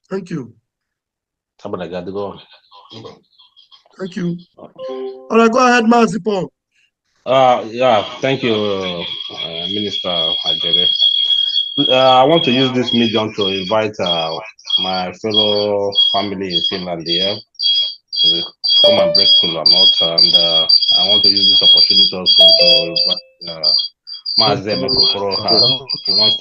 Thank you. Somebody got to go. Thank you. All right, go ahead, Mazi Paul. Yeah, thank you, Minister Ajere. I want to use this medium to invite my fellow family in Finland here to come and break cool or not, and I want to use this opportunity also to invite Mazem Kokoro. He wants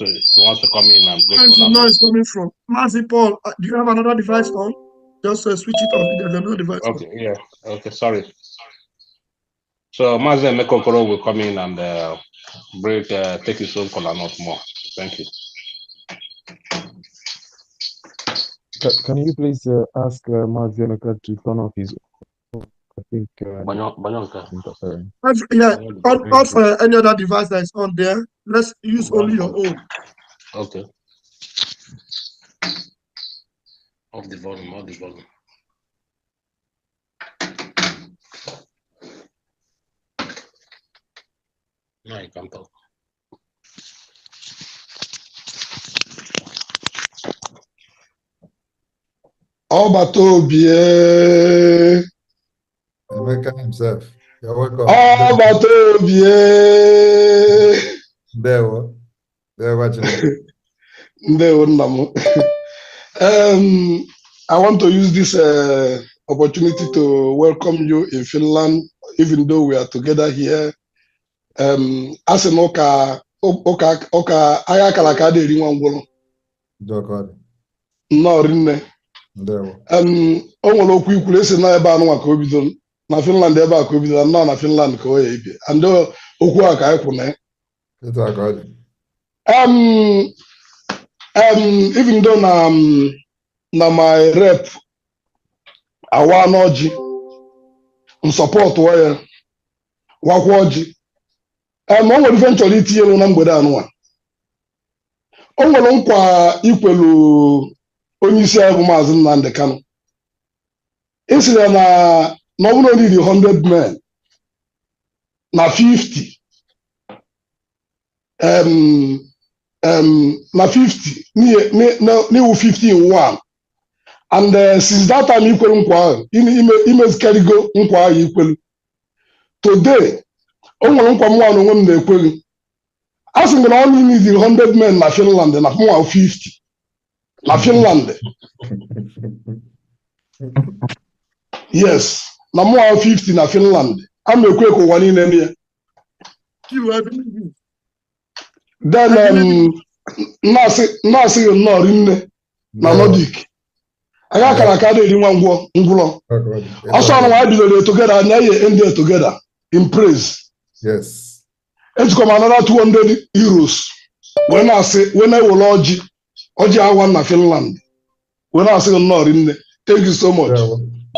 to come in and break Where is cool the or not. noise coming from? Mazi Paul, do you have another device on? Just switch it off. There's another device on. Okay, yeah. Okay, sorry. So Mazem Kokoro will come in and take his own cool or not more. Thank you. Can you please ask Maziemeka to turn off his? I think interfering. Yeah, off any other device that is on there. Let's use only your own. Okay. Off the volume, off the volume. Now you can talk. Obatobie. Emeka himself. You're welcome. Obatobie. Ndewo. Ndewo Nnamu. I want to use this opportunity to welcome you in Finland, even though we are together here. Asị m ụka agha akara aka adịghị eri nwa ngwụrụ. Nnọọ rinne. O nwere okwu ikwuru esi na ebe anụnwa ka o bidoro na Finland ebe a ka o bidoro nnọọ na Finland ka o ya ibe and okwu a ka anyị kwụ na even though na my rep awa n'ọjị nsọpọtụ ya wakwa ọjị o nwere ife m chọrọ itinye na mgbede anụnwa o nwere nkwa ikwelu onye isi anyị bụ Maazị Nnamdi Kanu isi ya na ọ bụrụ only 100 men na 50 na 50 n'iwu 50 in 1 and since that time ikwelu nkwa ahụ imezikarigo nkwa ahụ ikwelu today o nwere nkwa mụnwa na onwe m na-ekweghị a sị na only need 100 men na Finland na mụnwa 50 na Finland. Yes, na mụnwa 50 na Finland. A na-ekwe ka ụwa niile ndị ya. Then na-asị gị nnọọ rinne na Nordic. Anyị akara aka na-eri nwa ngwụrọ. Ọsọ ọrụ anyị bidoro together na anyị end together in praise. Yes. Ejikọ m another 200 euros wee na-ewere ọjị awa na Finland wee na-asị gị nnọọ rinne. Thank you so much.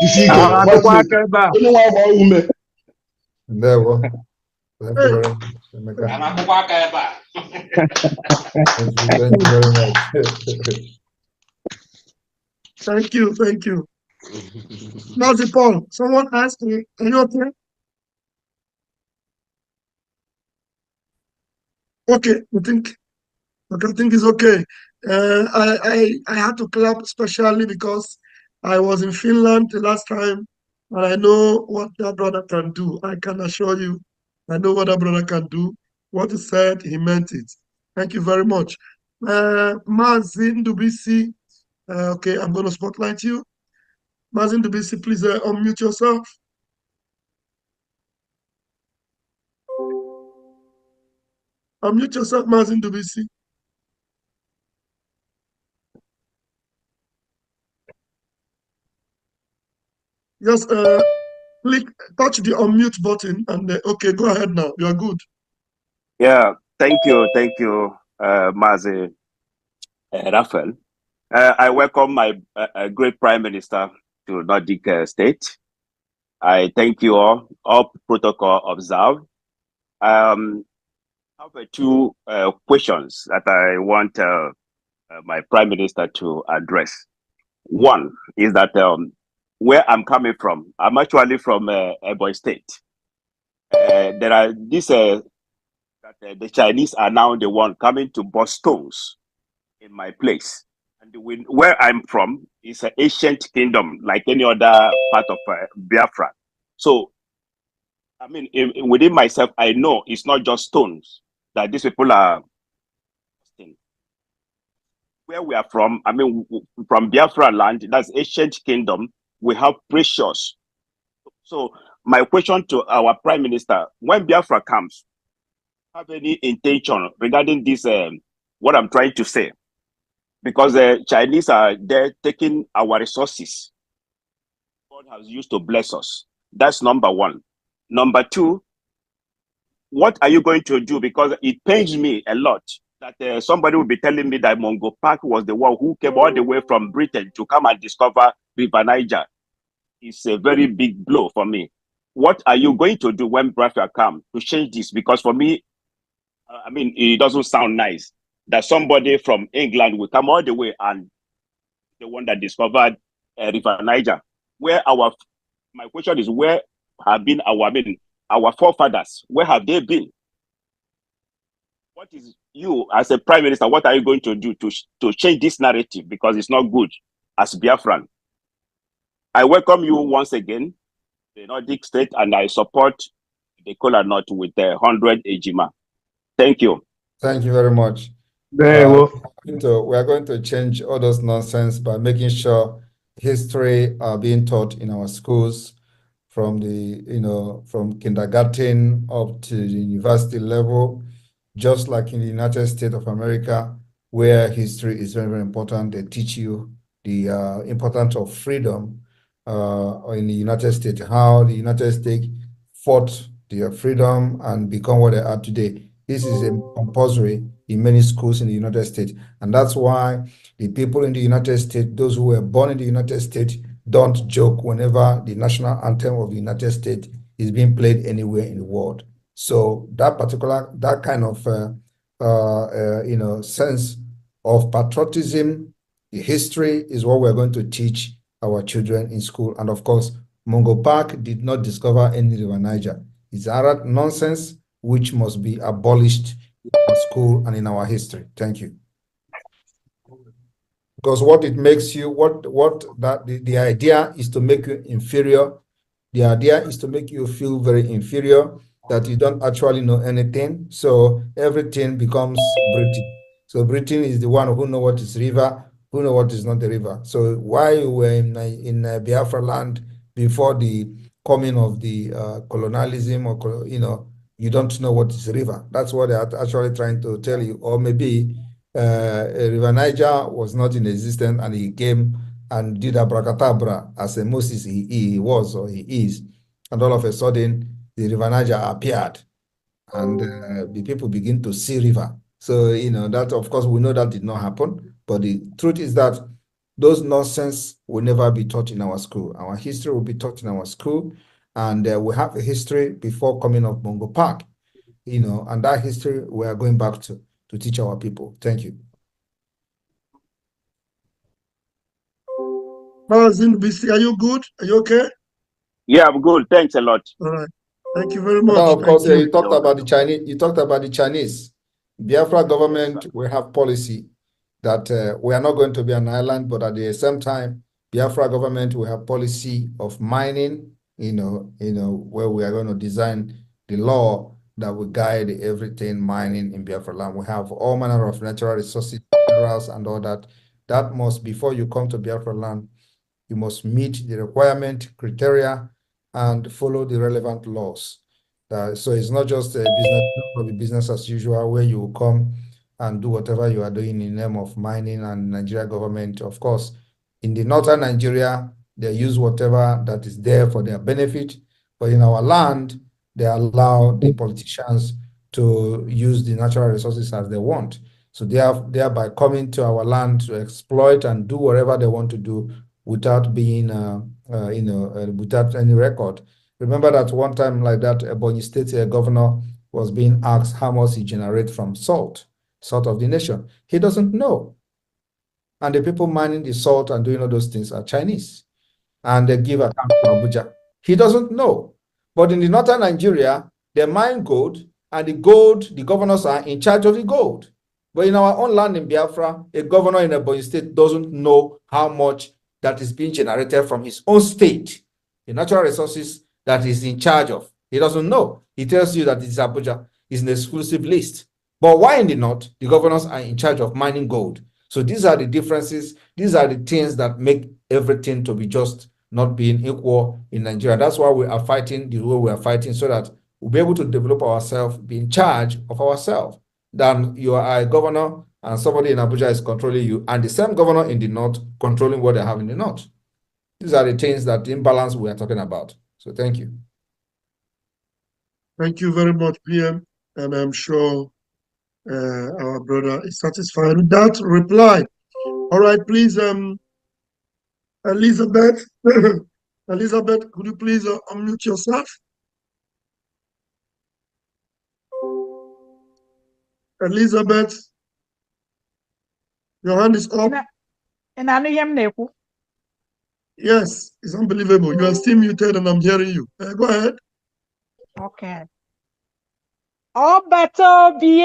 Isi ike onye nwe agba ume. Ndewo. Thank you very much. Thank you, thank you. Mazi Paul, someone asked me, are you okay? Okay, I think it's okay. I had to clap especially because I was in Finland the last time, and I know what that brother can do. I can assure you, I know what that brother can do. What he said, he meant it. Thank you very much. Mazi Ndubisi, okay, I'm going to spotlight you. Mazi Ndubisi, please unmute yourself. Unmute yourself, Mazi Ndubisi. Just touch the unmute button and okay, go ahead now. You are good. Yeah, thank you, Mazi Raphael. I welcome my great Prime Minister to Nordic state. I thank you all protocol observed. I have two questions that I want my Prime Minister to address. One is that where I'm coming from, I'm actually from Ebonyi State. There are this that the Chinese are now the one coming to bust stones in my place. And where I'm from is an ancient kingdom, like any other part of Biafra. So, I mean, within myself, I know it's not just stones that these people are. Where we are from, I mean, from Biafra land, that's ancient kingdom. We have precious. So, my question to our prime minister: when Biafra comes, have any intention regarding this? What I'm trying to say, because the Chinese are there taking our resources God has used to bless us. That's number one. Number two, what are you going to do? Because it pains me a lot that somebody will be telling me that Mongo Park was the one who came all the way from Britain to come and discover River Niger. It's a very big blow for me. What are you going to do when Biafra come to change this? Because for me, I mean, it doesn't sound nice that somebody from England will come all the way and the one that discovered River Niger. My question is, where have been our forefathers? Where have they been? What is you as a prime minister? What are you going to do to change this narrative? Because it's not good as Biafran. I welcome you once again, the Nordic state, and I support the kola nut with 100 Ejima. Thank you. Thank you very much. Very well. We are going to change all those nonsense by making sure history are being taught in our schools from from kindergarten up to the university level, just like in the United States of America, where history is very, very important. They teach you the importance of freedom in the United States, how the United States fought their freedom and become what they are today. This is compulsory in many schools in the United States. And that's why the people in the United States, those who were born in the United States, don't joke whenever the national anthem of the United States is being played anywhere in the world. So that kind of sense of patriotism, the history is what we're going to teach our children in school. And of course, Mongo Park did not discover any River Niger. It's Arab nonsense which must be abolished in school and in our history. Thank you. Because what it makes you, the idea is to make you inferior. The idea is to make you feel very inferior, that you don't actually know anything. So everything becomes Britain. So Britain is the one who know what is river, who know what is not the river. So while you were in Biafra land before the coming of the colonialism, or you don't know what is river. That's what they are actually trying to tell you. Or maybe River Niger was not in existence and he came and did abracadabra as a Moses he was or he is. And all of a sudden, the River Niger appeared and the people begin to see river. So, that of course, we know that did not happen. But the truth is that those nonsense will never be taught in our school. Our history will be taught in our school. And we have a history before coming of Mongo Park, and that history we are going back to teach our people. Thank you. Are you good? Are you okay? Yeah, I'm good. Thanks a lot. All right. Thank you very much. Now, of course, you talked about the Chinese. You talked about the Chinese. Biafra government will have policy that we are not going to be an island, but at the same time, Biafra government will have policy of mining. Where we are going to design the law that will guide everything mining in Biafra land. We have all manner of natural resources, minerals, and all that. That must, before you come to Biafra land, you must meet the requirement, criteria, and follow the relevant laws. So it's not just a business as usual where you will come and do whatever you are doing in the name of mining and Nigeria government. Of course, in the northern Nigeria, they use whatever that is there for their benefit. But in our land, they allow the politicians to use the natural resources as they want. So they are thereby coming to our land to exploit and do whatever they want to do without being, without any record. Remember that one time like that, Ebonyi State governor was being asked how much he generates from salt of the nation. He doesn't know. And the people mining the salt and doing all those things are Chinese. And they give account to Abuja. He doesn't know. But in the northern Nigeria, they mine gold, and the governors are in charge of the gold. But in our own land in Biafra, a governor in a Ebonyi state doesn't know how much that is being generated from his own state, the natural resources that he's in charge of. He doesn't know. He tells you that it's Abuja is an exclusive list. But why in the north, the governors are in charge of mining gold? So these are the differences. These are the things that make everything to be just not being equal in Nigeria. That's why we are fighting the way we are fighting, so that we'll be able to develop ourselves, be in charge of ourselves. Then you are a governor and somebody in Abuja is controlling you, and the same governor in the north controlling what they have in the north. These are the things that the imbalance we are talking about. So thank you. Thank you very much, PM. And I'm sure our brother is satisfied with that reply. All right, please, Elizabeth. Elizabeth, could you please unmute yourself? Elizabeth, your hand is up. Yes, it's unbelievable. You are still muted and I'm hearing you. Go ahead. Okay. Oh, better be.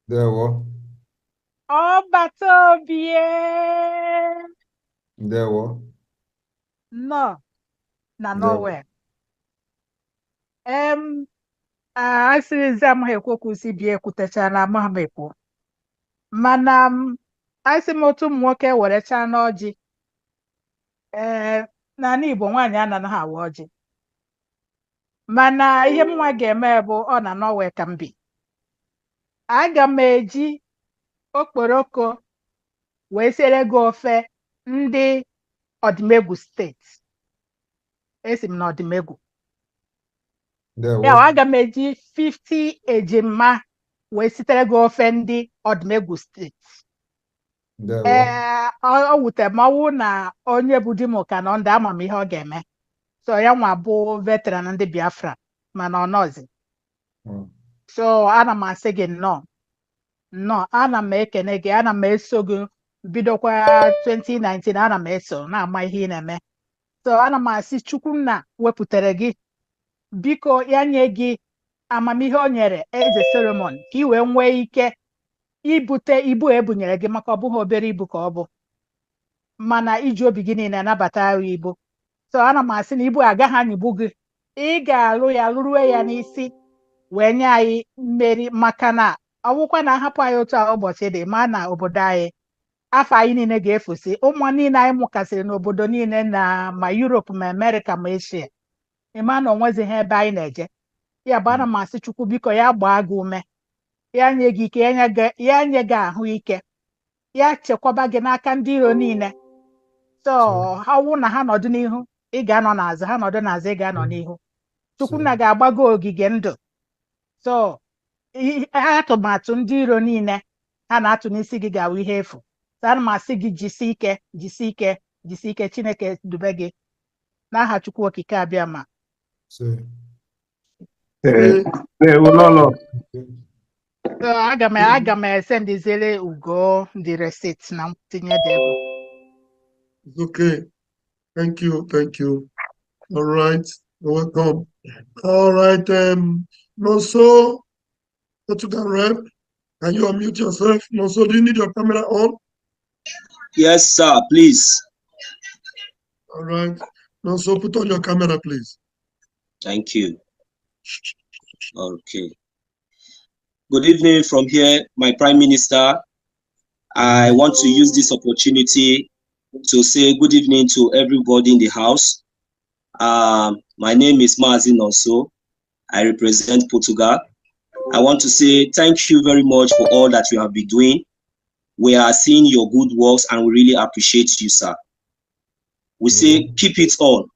There were. Oh, better be. There were. No, nowhere. I see them here kusi bie kutecha na mahamepo. Manam, I see motu mwoke werecha na oji. Na Igbo nwanyị anaghị awa ọjị. Mana ihe mwa ga-eme bụ ọ na nowhere ka m bi. Aga m eji okporoko wee sere gị ofe ndị Odimegwu steeti. Esi m na Odimegwu. Ya aga m eji 50 ejima wee sitere gị ofe ndị Odimegwu steeti. Ọ wutere m ọwụ na onye bụ di m ka nọ ndị ama m ihe ọ ga-eme. So ya nwa bụ veteran ndị Biafra mana ọ nọzi. So ana m asị gị nnọọ, ana m ekene gị, ana m eso gị bidokwa 2019, ana m eso na-ama ihe ị na-eme. So ana m asị Chukwunna wepụtara gị, biko ya nye gị amamihe o nyere eze Solomon ka ị wee nwee ike ibute ibu ebunyere gị, maka ọ bụghị obere ibu ka ọ bụ, mana iji obi gị niile anabata ahụ ibu. So ana m asị na ibu agaghị anyịgbu gị, ị ga-alụ ya lụrue ya n'isi wee nye anyị mmeri, maka na ọwụkwa na ahapụ anyị otu a ụbọchị dị ma na obodo anyị afọ anyị niile ga-efusi. Ụmụ niile anyị mụkasịrị n'obodo niile na ma Europe ma America ma Asia, ịma na onwezighị ebe anyị na-eje. Ya bụ ana m asị Chukwu biko ya gbaa gị ume, ya nye gị ike, ya nye gị ahụ ike, ya chekwaba gị n'aka ndị iro niile. So ha wụ na ha nọdụ n'ihu ị ga-anọ n'azụ, ha nọdụ n'azụ ị ga-anọ n'ihu. Chukwunna ga-agbago ogige ndụ. So atụmatụ ndị iro niile ha na-atụ n'isi gị ga-awụ ihe efu. So ana m asị gị jisie ike, jisie ike, jisie ike. Chineke dube gị n'aha Chukwu okike abịama. So aga m esendizere Ugo the receipt na tinye dego. Okay. Thank you. All right. You're welcome. All right. Nonso, Portugal rep, can you unmute yourself? Nonso, do you need your camera on? Yes, sir, please. All right. Nonso, put on your camera, please. Thank you. Okay. Good evening from here, my Prime Minister. I want to use this opportunity to say good evening to everybody in the house. My name is Mazin Nonso. I represent Portugal. I want to say thank you very much for all that you have been doing. We are seeing your good works and we really appreciate you, sir. We say keep it on,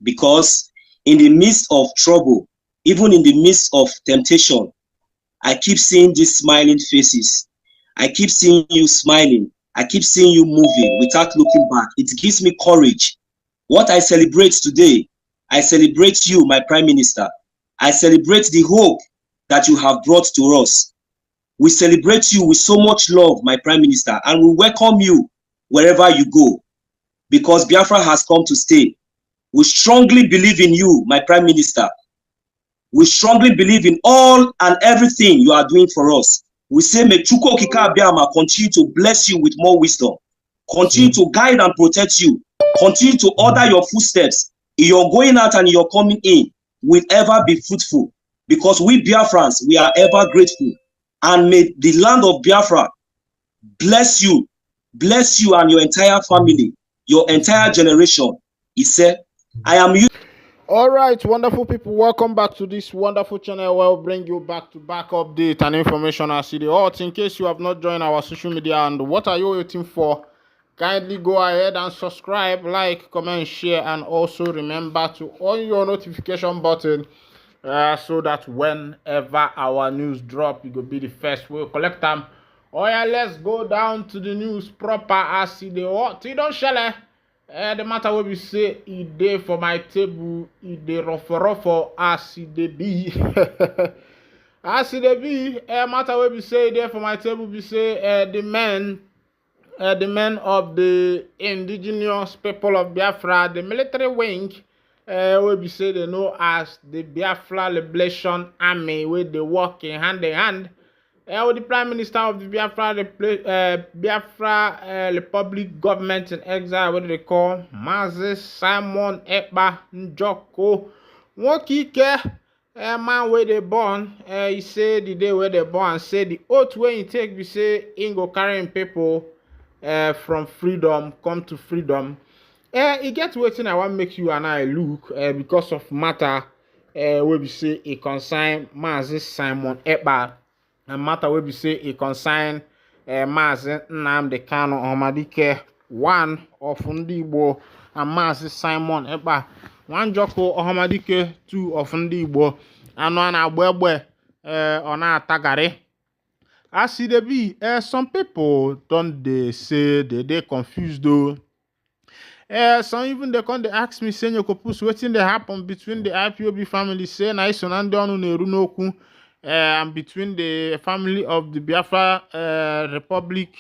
because in the midst of trouble, even in the midst of temptation, I keep seeing these smiling faces. I keep seeing you smiling. I keep seeing you moving without looking back. It gives me courage. What I celebrate today, I celebrate you, my Prime Minister. I celebrate the hope that you have brought to us. We celebrate you with so much love, my Prime Minister, and we welcome you wherever you go, because Biafra has come to stay. We strongly believe in you, my Prime Minister. We strongly believe in all and everything you are doing for us. We say, may Chuko Kika Abiyama continue to bless you with more wisdom, continue to guide and protect you, continue to order your footsteps in your going out and your coming in will ever be fruitful, because we Biafrans, we are ever grateful. And may the land of Biafra bless you and your entire family, your entire generation. He said, I am you. All right, wonderful people, welcome back to this wonderful channel where we'll bring you back-to-back update and information as the hot. In case you have not joined our social media, and what are you waiting for? Kindly go ahead and subscribe, like, comment, share, and also remember to on your notification button so that whenever our news drop, you will be the first. We'll collect them. Oh yeah, let's go down to the news proper as the hot. You don't share. The matter will be say e dey for my table, e dey rough as e dey be. As e dey be, matter will be say e dey for my table be say the men of the indigenous people of Biafra, the military wing, will be say they know as the Biafra Liberation Army, where they work in hand with the Prime Minister of the Biafra Republic Government in Exile, what do they call? Moses Simon Ekpa Njoko. Wokike, man where they born, he say the day where they born, say the oath where he take, we say, he go carrying people from freedom, come to freedom. He get waiting, I want make you and I look, because of matter, where we say, he consign Moses Simon Ekpa. And matter where we say it concern Mazi Nnamdi Kanu Ohamadike, one of Ndigbo, and Mazi Simon Ekpa, one Joko Ohamadike, two of Ndigbo, and one Abwebe on our Tagare. As see the be, some people don't they say they confused though. Some even they come they ask me saying you could push waiting they happen between the IPOB family say na iso na ndị ọnụ na-eru n'okwu and between the family of the Biafra Republic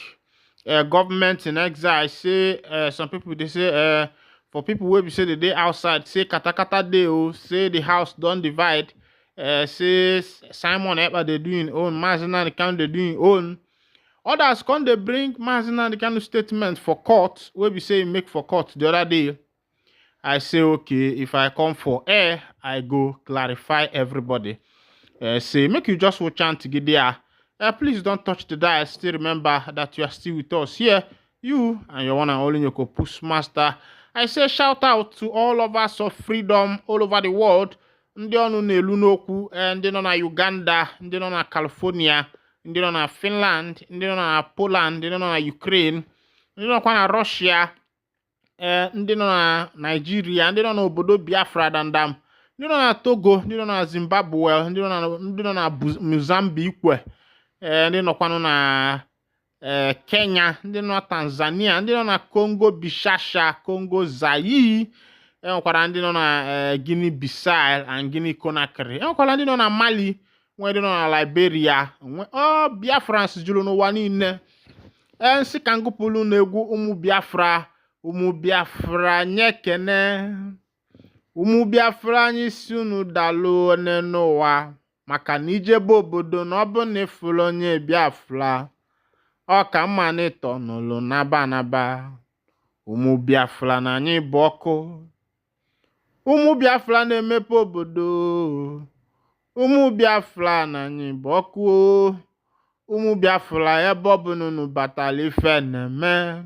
government in exile. Say some people they say for people where we say the day outside say katakata day say the house don't divide. Say Simon Ekpa they doing own, Mazina the count they doing own. Others come they bring Mazina the kind of statement for court where we say make for court the other day. I say okay, if I come for air, I go clarify everybody. Say make you just watch chant to get there. Please don't touch the dial. Still remember that you are still with us here. You and your one and only Yoko Push Master. I say shout out to all of us of freedom all over the world. Ndị ọnụ na-elu n'okwu, ndị nọ na Uganda, ndị nọ na California, ndị nọ na Finland, ndị nọ na Poland, ndị nọ na Ukraine, ndị nọkwa na Russia, ndị nọ na Nigeria, ndị nọ na obodo Biafra dandam, ndị nọ na Togo, ndị nọ na Zimbabwe, ndị nọ na Mozambique, ndị nọkwanụ na Kenya, ndị nọ na Tanzania, ndị nọ na Congo Bishasha, Congo Zaire, enwekwara ndị nọ na Guinea Bissau and Guinea Conakry, enwekwara ndị nọ na Mali, nwee ndị nọ na Liberia, Biafrans juru n'ụwa niile. Nsi ka ngụpụlụ na-egwu ụmụ Biafra nye kene. Ụmụ Biafra anyị si unu dalụ one n'ụwa, maka na ijebe obodo na ọ bụ na ịfụrụ onye Biafra, ọ ka mma na ịtọ n'ụlọ naba. Ụmụ Biafra na anyị bụ ọkụ. Ụmụ Biafra na-emepe obodo. Ụmụ Biafra na anyị bụ ọkụ. Ụmụ Biafra ebe ọ bụ n'unu batala ife na-eme.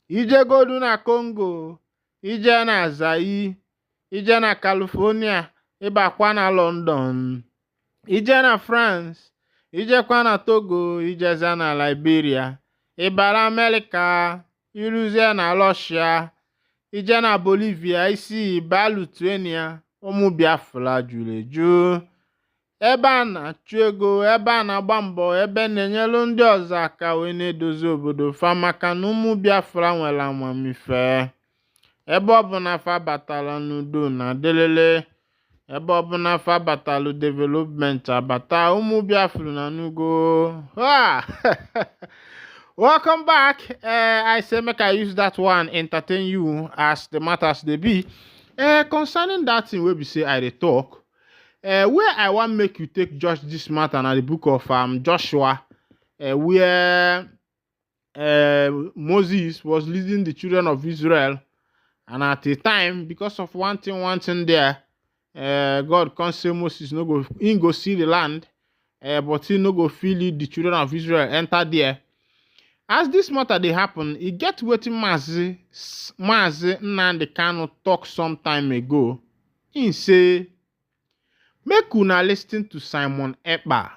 Ijegodu na Congo, ije na Zaire, ije na California, ịbakwa na London, ije na France, ijekwa na Togo, ijeza na Liberia, ịbara America, iruzie na Russia, ije na Bolivia, isi ịba Lithuania. Ụmụ Biafra juru eju. Ebe a na-achụ ego, ebe a na-agba mbọ, ebe na-enyelu ndị ọzọ aka wee na-edozi obodo fa, maka na ụmụ Biafra nwere amamife. Ebe ọ bụ na fa batala n'udo na delele, ebe ọ bụ na fa batalu development abata, ụmụ Biafra na nugo. Welcome back. I say make I use that one entertain you as the matters they be. Concerning that thing wey be say I dey talk, Where I want make you take judge this matter na the book of Joshua, where Moses was leading the children of Israel, and at the time, because of one thing there, God can't say Moses no go, he go see the land, but he no go feel it, the children of Israel enter there. As this matter dey happen, e get wetin Mazi Nnamdi Kanu talk some time ago. He say, make una listen to Simon Ekpa.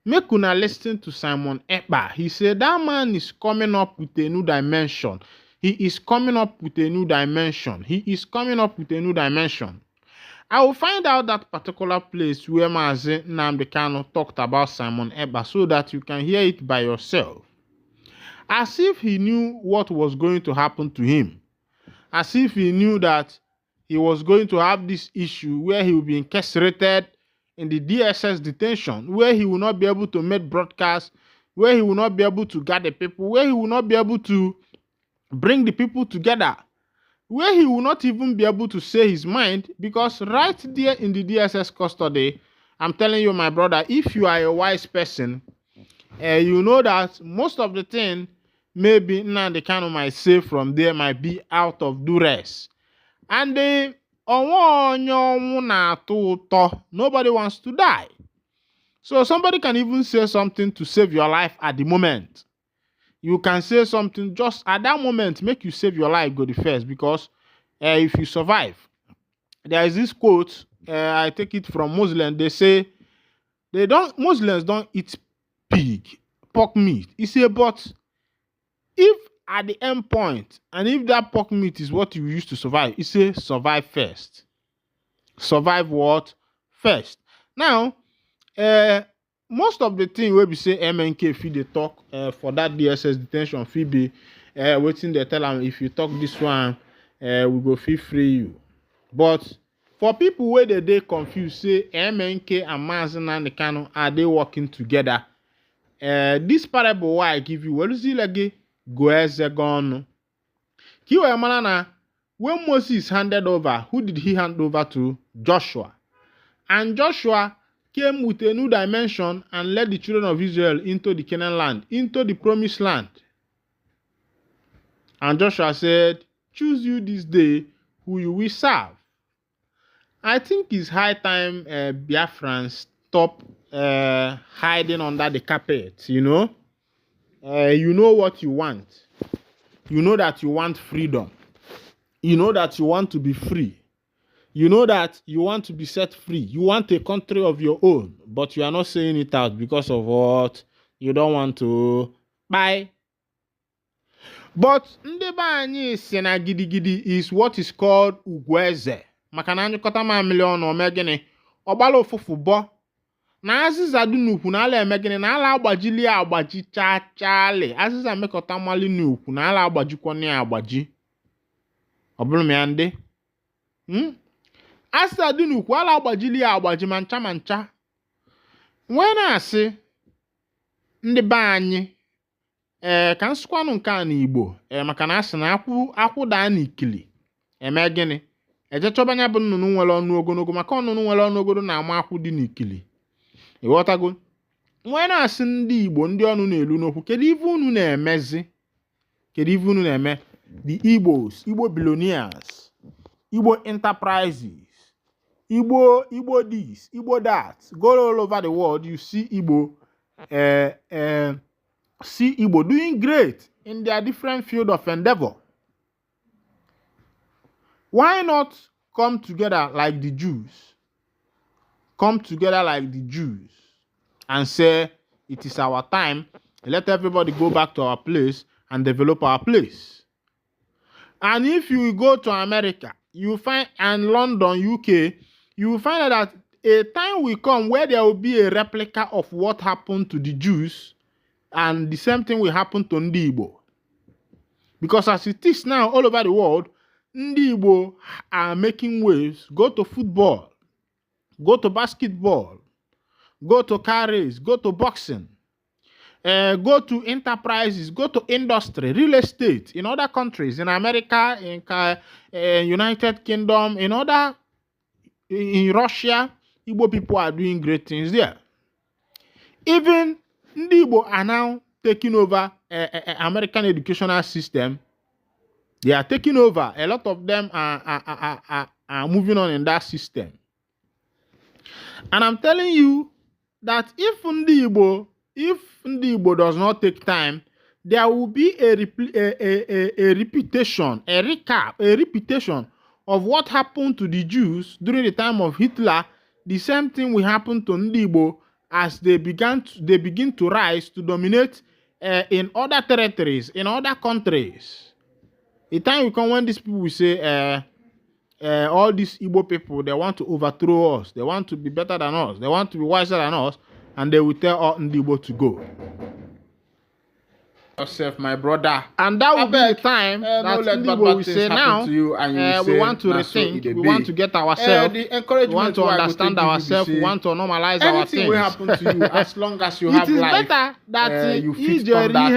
Make una listen to Simon Ekpa. He said that man is coming up with a new dimension. He is coming up with a new dimension. He is coming up with a new dimension. I will find out that particular place where Mazi Nnamdi Kanu talked about Simon Ekpa so that you can hear it by yourself. As if he knew what was going to happen to him. As if he knew that he was going to have this issue where he will be incarcerated in the DSS detention, where he will not be able to make broadcasts, where he will not be able to gather people, where he will not be able to bring the people together, where he will not even be able to say his mind, because right there in the DSS custody, I'm telling you, my brother, if you are a wise person, you know that most of the thing maybe Nnamdi Kanu might say from there might be out of duress. And nobody wants to die. So somebody can even say something to save your life at the moment. You can say something just at that moment, make you save your life, go the first, because if you survive. There is this quote, I take it from Muslims, they say, Muslims don't eat pork meat. He say, but if at the end point, and if that pork meat is what you use to survive, he say survive first. Survive what? First. Now, most of the thing where we say MNK feed they talk for that DSS detention fee be waiting they tell them if you talk this one, we go feel free you. But for people where they confused, say MNK and Mazi Nnamdi Kanu, are they working together? This parable why I give you, what is it like? Go as a gun. Kiwa manana, when Moses handed over, who did he hand over to? Joshua. And Joshua came with a new dimension and led the children of Israel into the Canaan land, into the promised land. And Joshua said, choose you this day who you will serve. I think it's high time Biafrans stop hiding under the carpet, you know. You know what you want. You know that you want freedom. You know that you want to be free. You know that you want to be set free. You want a country of your own, but you are not saying it out because of what? You don't want to buy. But ndebe anyị si na gidigidi is what is called ugweze. Maka na anyụkọta mamili ọnụ ome gịnị? Ọgbala ụfụfụ bọ. Na azịza dị n'ukwu na ala eme gịnị? Na ala agbajili agbaji chachali. Azịza mekọta mali n'ukwu na ala agbajikwa na agbaji. Ọ bụrụ m ya ndị? Azịza dị n'ukwu ala agbajili agbaji mancha mancha. Nwee na-asị ndị be anyị ka nsụkwanụ nke a n'Igbo maka na asị na akwụ daa n'ikili eme gịnị? Eje chọbanya bụ nnụnụ nwere ọnụ ogologo maka nnụnụ nwere ọnụ ogologo na-ama akwụ dị n'ikili. Ịghọtago? Nwee na-asị ndị Igbo ndị ọnụ na-elu n'okwu, kedu ife unu na-emezi? Kedu ife unu na-eme? The Igbos, Igbo billionaires, Igbo enterprises, Igbo this, Igbo that. Go all over the world, you see Igbo doing great in their different field of endeavor. Why not come together like the Jews? Come together like the Jews and say, it is our time. Let everybody go back to our place and develop our place. And if you go to America, you find, and London, UK, you will find out that a time will come where there will be a replica of what happened to the Jews, and the same thing will happen to Ndi Igbo. Because as it is now all over the world, Ndi Igbo are making waves. Go to football, go to basketball, go to car race, go to boxing, go to enterprises, go to industry, real estate in other countries, in America, in United Kingdom, in Russia, Igbo people are doing great things there. Even the Igbo are now taking over American educational system. They are taking over. A lot of them are moving on in that system. And I'm telling you that if Ndi Igbo does not take time, there will be a repetition of what happened to the Jews during the time of Hitler. The same thing will happen to Ndi Igbo as they begin to rise to dominate in other territories, in other countries. The time will come when these people will say, all these Igbo people, they want to overthrow us. They want to be better than us. They want to be wiser than us. And they will tell all Ndi Igbo to go. Yourself, my brother. And that will be the time that Ndi Igbo will say, now, we want to rethink. We want to get ourselves. We want to understand ourselves. We want to normalize our things. Anything will happen to you as long as you have life. It is better that you fit on that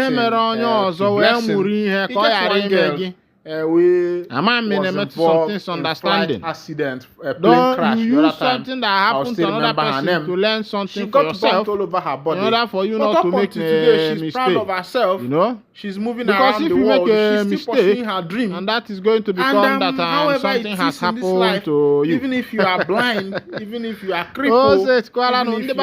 thing. We something understanding accident, plane crash. You use something that happened to another person to learn something for yourself. All over her body. In order for you not to make a mistake. She's proud of herself. You know, she's moving around the world. Because if you make a mistake, her dream, and that is going to become that something has happened to you. Even if you are blind, even if you are crippled, even if you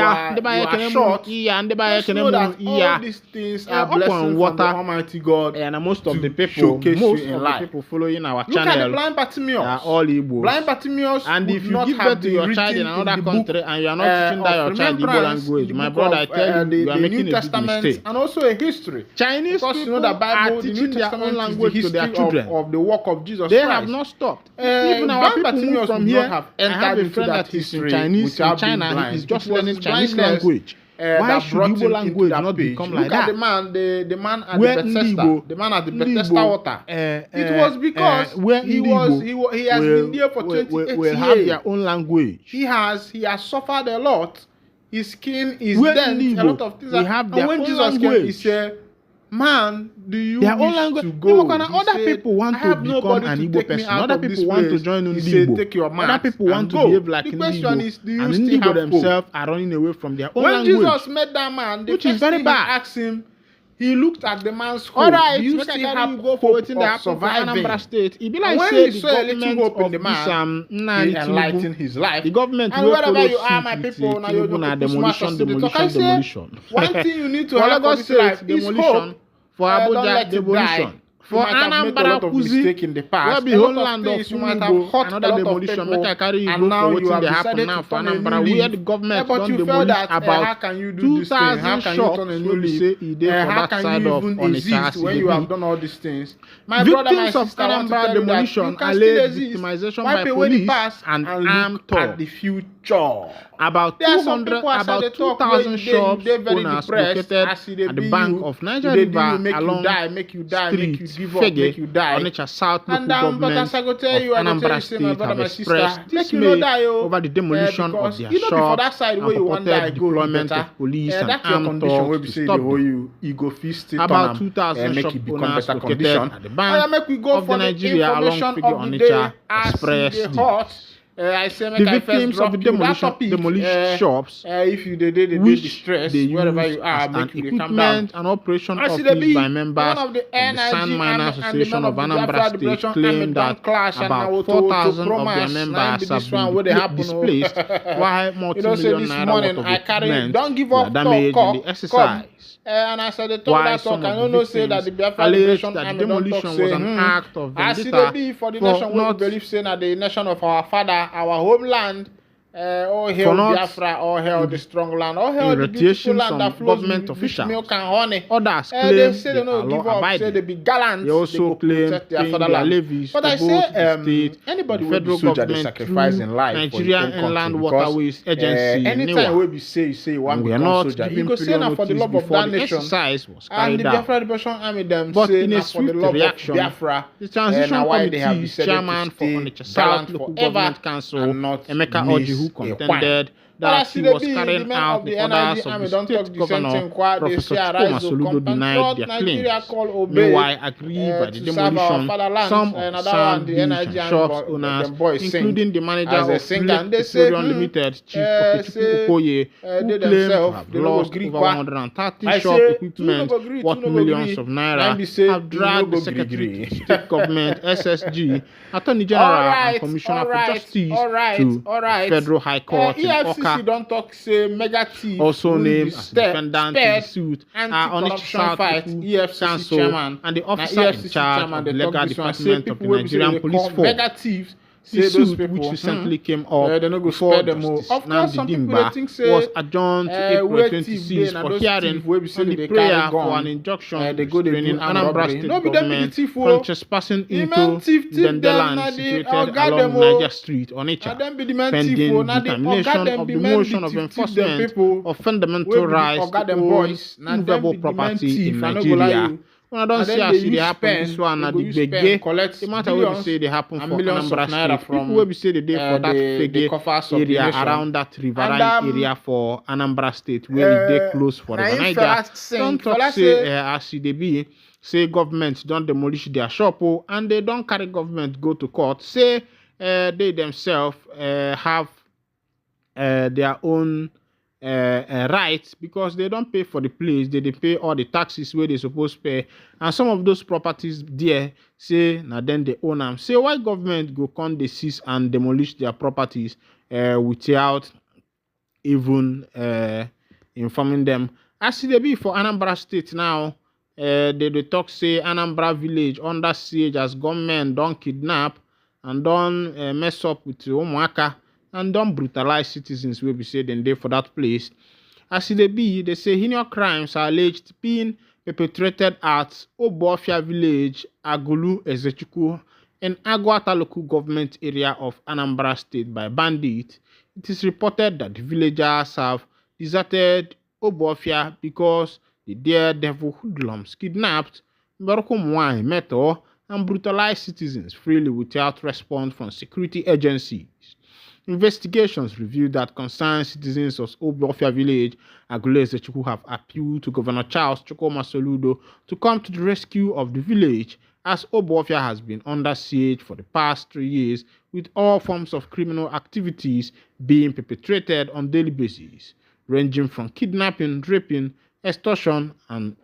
are short, just know that all these things are blessings from the Almighty God. And most of the people, people following our channel. Look at the blind Bartimaeus. Are all Igbo. Blind Bartimaeus. And if you give birth to your child in another country and you are not teaching that your child Igbo language, my brother, I tell you, you are making a big mistake. And also a history. Chinese because people are teaching their own language to their children of the work of Jesus Christ. They have not stopped. Even our people move from here. I have a friend that is in Chinese in China. He's just learning Chinese language. Why should Igbo language not become like that? The man at the man at the Bethesda water. It was because he has been there for 28 years. Will have their own language. He has suffered a lot. His skin is dent. A lot of things. And when Jesus came, he said, "Man, do you wish to go?" Other people want to become an Igbo person. Other people want to join Ndi Igbo. Other people want to behave like Ndi Igbo. And Ndi Igbo themselves are running away from their own language. When Jesus met that man, which is very bad, asked him, he looked at the man's hope. All right, you still have go for waiting that surviving. Anambra State. It be like when he saw a little hope in the man, he enlightened his life. The government and wherever you are, my people, now you're demolition. One thing you need to have for this life is hope. For Abuja, demolition. For Anambra, Kuzi, in the past, where the whole land of Igbo, another demolition, make I carry you go for what they happen now for Anambra, where the government don't demolish about 2,000 shops, will say he did for that side of Onitsha when you have done all these things. My victims of Anambra demolition alleged victimization by police and armed at the future. About 2,000 shops owners located at the bank of Niger River along street Fege, Onitsha South local government of Anambra State have expressed dismay over the demolition of their shops and purported deployment of police and armed thugs to stop them. About 2,000 shop owners located at the bank of the Nigeria along Fege Onitsha expressed this. The victims of the demolished shops, if you did distress, wherever you are, make an equipment and operation office by members of the Sand Miner Association of Anambra State claim that about 4,000 of their members have been displaced, while multi-million naira worth of equipment were damaged in the exercise. And I said, why some of the victims alleged that the demolition was an act of vendetta for the nation we believe saying that the nation of our father, our homeland, all hail Biafra, all hail the strong land, all hail the beautiful land that flows with milk and honey. Others claim they say they don't give up, say they be gallant, they also claim their fatherland. Levies but I say, anybody will be soldier they sacrifice in life Nigerian Inland Waterways Agency, anytime we be say one we are not soldier, you go say now for the love of that nation, and the Biafra Liberation Army them say now for the love of Biafra, the transition committee chairman for Onitsha South Local Government Council, Emeka Oji, who contended that he was carrying out the orders of the state governor, Professor Chukuma Soludo, denied their claims. Meanwhile, aggrieved by the demolition, some of the sand, beach and shops owners, including the manager of Lake Petroleum Limited, Chief Okechukwu Okoye, who claimed to have lost over 130 shop equipment worth millions of naira, have dragged the Secretary to State Government, SSG, Attorney General and Commissioner for Justice to Federal High Court in Oka. Also named as defendant in the suit are Onitsha South Council and the officer in charge of the legal department of the Nigerian Police Force. The suit, which recently came up before Justice Nnamdi Dimba, was adjourned to April 26 for hearing on the prayer for an injunction restraining Anambra State government from trespassing into the land situated along Niger Street, Onitsha, pending determination of the motion of enforcement of fundamental rights to own movable property in Nigeria. When I don't see how they happen, this one na the big the matter will be say they happen for Anambra State. People will be say the day for that figure area around that riverine area for Anambra State where they close for River Niger. Don't talk say as they be say government don't demolish their shop and they don't carry government go to court. Say they themselves have their own rights because they don't pay for the place, they pay all the taxes where they supposed to pay, and some of those properties there say now then they own them. Say why government go come they seize and demolish their properties without even informing them. As they be for Anambra State now, they talk say Anambra village under siege as government don't kidnap and don't mess up with Umuaka and don't brutalize citizens will be said in there for that place. As they be, they say heinous crimes are alleged being perpetrated at Obofia village, Agulu, Ezechukwu, in Agwata local government area of Anambra State by bandits. It is reported that the villagers have deserted Obofia because the daredevil hoodlums kidnapped, Mberoko Meto, and brutalized citizens freely without response from security agencies. Investigations revealed that concerned citizens of Obofia village, Agule Ezechukwu, have appealed to Governor Charles Chukuma Soludo to come to the rescue of the village, as Obofia has been under siege for the past 3 years, with all forms of criminal activities being perpetrated on daily basis, ranging from kidnapping, raping, extortion, and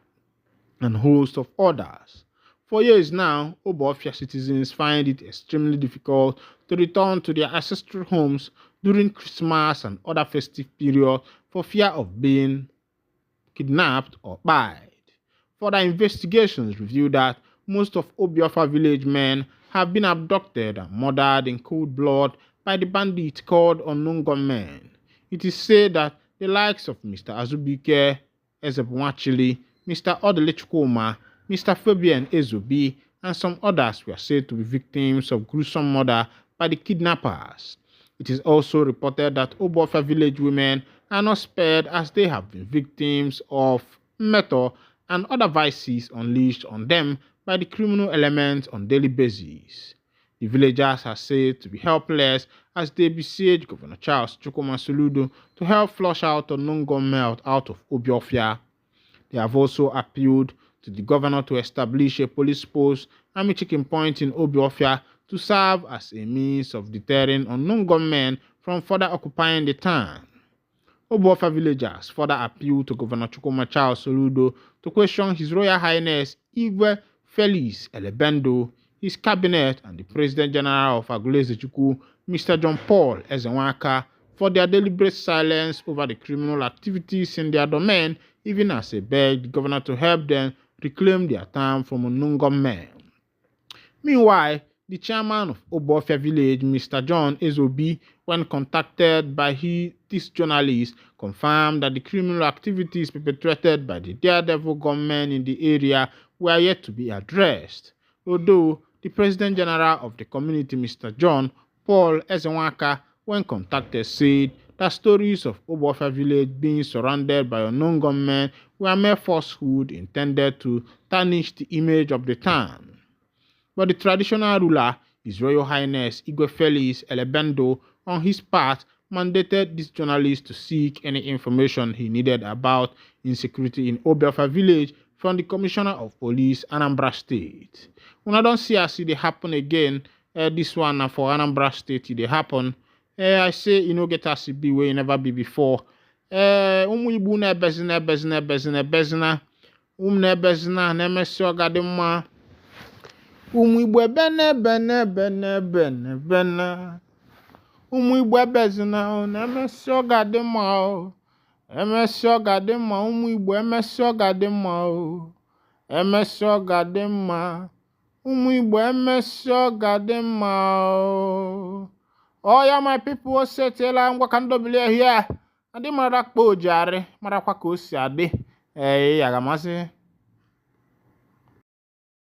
a host of others. For years now, Obofia citizens find it extremely difficult to return to their ancestral homes during Christmas and other festive periods for fear of being kidnapped or buried. Further investigations reveal that most of Obofia village men have been abducted and murdered in cold blood by the bandits called unknown gunmen. It is said that the likes of Mr. Azubike Ezebunwachili, Mr. Odele Chukwuma, Mr. Fabian Ezobi, and some others were said to be victims of gruesome murder by the kidnappers. It is also reported that Obofia village women are not spared as they have been victims of murder and other vices unleashed on them by the criminal elements on daily basis. The villagers are said to be helpless as they besiege Governor Charles Chukuma Soludo to help flush out unknown gunmen out of Obofia. They have also appealed to the governor to establish a police post and a checking point in Obofia to serve as a means of deterring unknown gunmen from further occupying the town. Obofia villagers further appealed to Governor Chukuma Charles Soludo to question His Royal Highness Igwe Felix Elebendo, his cabinet, and the President General of Agule Ezechukwu, Mr. John Paul Ezenwaka, for their deliberate silence over the criminal activities in their domain, even as they begged the governor to help them reclaim their town from unknown gunmen. Meanwhile, the chairman of Obofia village, Mr. John Ezobi, when contacted by this journalist, confirmed that the criminal activities perpetrated by the daredevil gunmen in the area were yet to be addressed, although the President General of the community, Mr. John Paul Ezenwaka, when contacted, said that stories of Obofia village being surrounded by unknown gunmen were mere falsehood intended to tarnish the image of the town. But the traditional ruler, His Royal Highness Igwe Felix Elebendo, on his part, mandated this journalist to seek any information he needed about insecurity in Biafra village from the Commissioner of Police, Anambra State. When I don't see as it happen again, this one na for Anambra State it happen. I say get as it be where it never be before. Ibu na bezina na emesi ọgadị mma. Ụmụ Igbo ebene. Ụmụ Igbo ebezina na emesi ọgadị mma. Emesi ọgadị mma. Ụmụ Igbo emesi ọgadị mma. Emesi ọgadị mma. Ụmụ Igbo emesi ọgadị mma. Oh yeah, my people setela ngwa ka ndobili here. Adi mara kpo jare, mara kwa ka o si adi. Agamasị